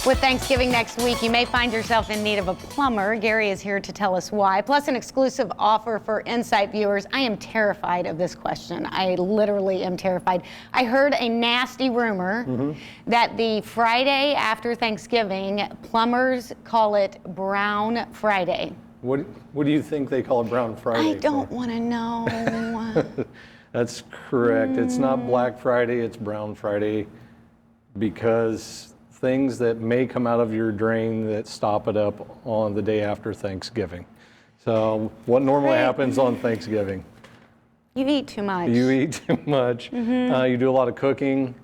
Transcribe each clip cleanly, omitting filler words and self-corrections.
With Thanksgiving next week, you may find yourself in need of a plumber. Gary is here to tell us why, plus an exclusive offer for Insight viewers. I am terrified of this question. I literally am terrified. I heard a nasty rumor that the Friday after Thanksgiving, plumbers call it Brown Friday. What do you think they call it Brown Friday? I don't want to know. That's correct. It's not Black Friday, it's Brown Friday, because things that may come out of your drain that stop it up on the day after Thanksgiving. So what normally happens on Thanksgiving? You eat too much. You eat too much. You do a lot of cooking.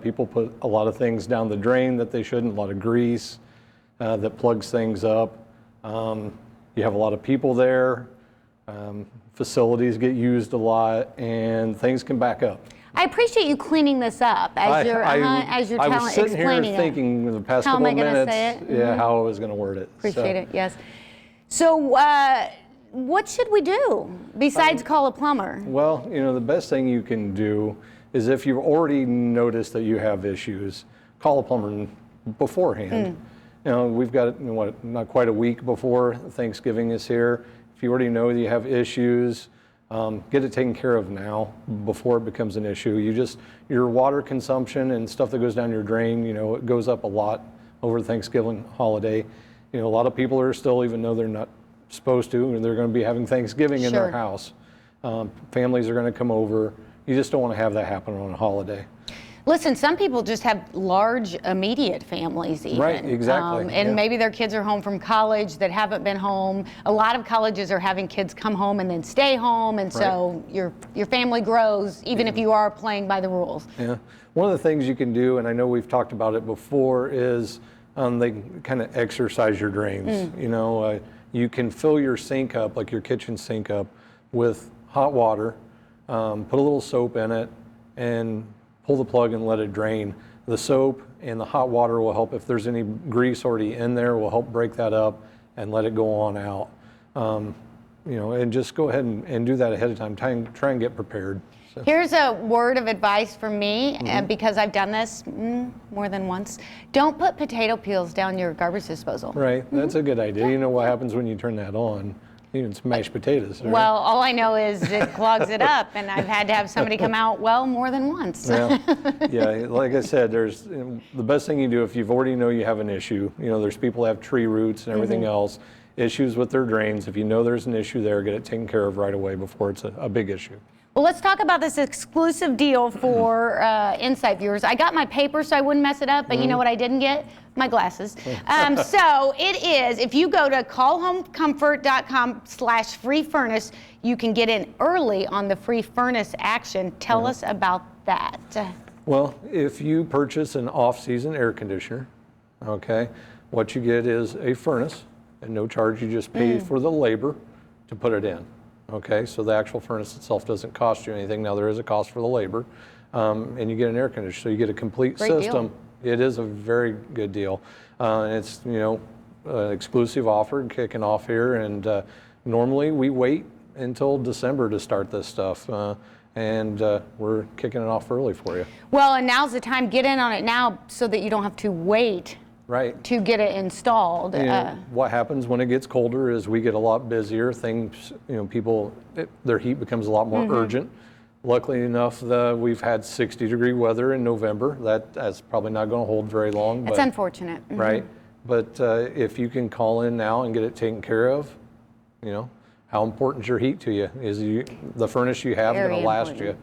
People put a lot of things down the drain that they shouldn't, a lot of grease that plugs things up. You have a lot of people there. Facilities get used a lot, and things can back up. I appreciate you cleaning this up as you're I was sitting here thinking the past couple of minutes, how I was going to word it. Appreciate it, yes. So what should we do besides call a plumber? Well, you know, the best thing you can do is if you've already noticed that you have issues, call a plumber beforehand. You know, we've got, not quite a week before Thanksgiving is here. If you already know that you have issues, get it taken care of now before it becomes an issue. Your water consumption and stuff that goes down your drain, you know, it goes up a lot over the Thanksgiving holiday. You know, a lot of people are still, even though they're not supposed to, and they're going to be having Thanksgiving in their house. Families are going to come over. You just don't want to have that happen on a holiday. Listen, some people just have large immediate families even. Right, exactly. And maybe their kids are home from college that haven't been home. A lot of colleges are having kids come home and then stay home, and so your family grows even if you are playing by the rules. Yeah. One of the things you can do, and I know we've talked about it before, is they kind of exercise your drains. You know, you can fill your sink up, like your kitchen sink up, with hot water, put a little soap in it, and pull the plug and let it drain. The soap and the hot water will help. If there's any grease already in there, will help break that up and let it go on out. You know, and just go ahead and do that ahead of time. Try and get prepared. So. Here's a word of advice from me, because I've done this more than once. Don't put potato peels down your garbage disposal. Right, that's a good idea. You know what happens when you turn that on? It's mashed potatoes. Right? Well, all I know is it clogs it up, and I've had to have somebody come out, more than once. Yeah, like I said, the best thing you do if you've already know you have an issue, you know, there's people that have tree roots and everything else, issues with their drains. If you know there's an issue there, get it taken care of right away before it's a big issue. Well, let's talk about this exclusive deal for Insight viewers. I got my paper so I wouldn't mess it up, but you know what I didn't get? My glasses. So it is, if you go to callhomecomfort.com/free furnace, you can get in early on the free furnace action. Tell us about that. Well, if you purchase an off-season air conditioner, okay, what you get is a furnace, and no charge. You just pay for the labor to put it in. Okay, so the actual furnace itself doesn't cost you anything. Now there is a cost for the labor, and you get an air conditioner, so you get a complete system. It is a very good deal. It's, you know, an exclusive offer kicking off here, and normally we wait until December to start this stuff, and we're kicking it off early for you. Well, and now's the time. Get in on it now so that you don't have to wait. Right. To get it installed. What happens when it gets colder is we get a lot busier. Things, you know, their heat becomes a lot more urgent. Luckily enough, we've had 60-degree weather in November. That's probably not going to hold very long. It's unfortunate. Right. But if you can call in now and get it taken care of, you know, how important is your heat to you? Is the furnace you have going to last you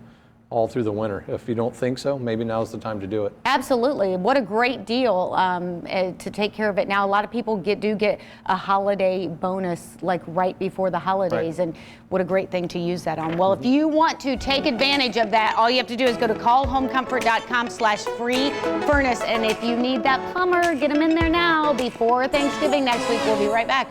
all through the winter? If you don't think so, maybe now's the time to do it. Absolutely. What a great deal to take care of it now. A lot of people do get a holiday bonus like right before the holidays, and what a great thing to use that on. Well, if you want to take advantage of that, all you have to do is go to callhomecomfort.com/free furnace, and if you need that plumber, get them in there now before Thanksgiving next week. We'll be right back.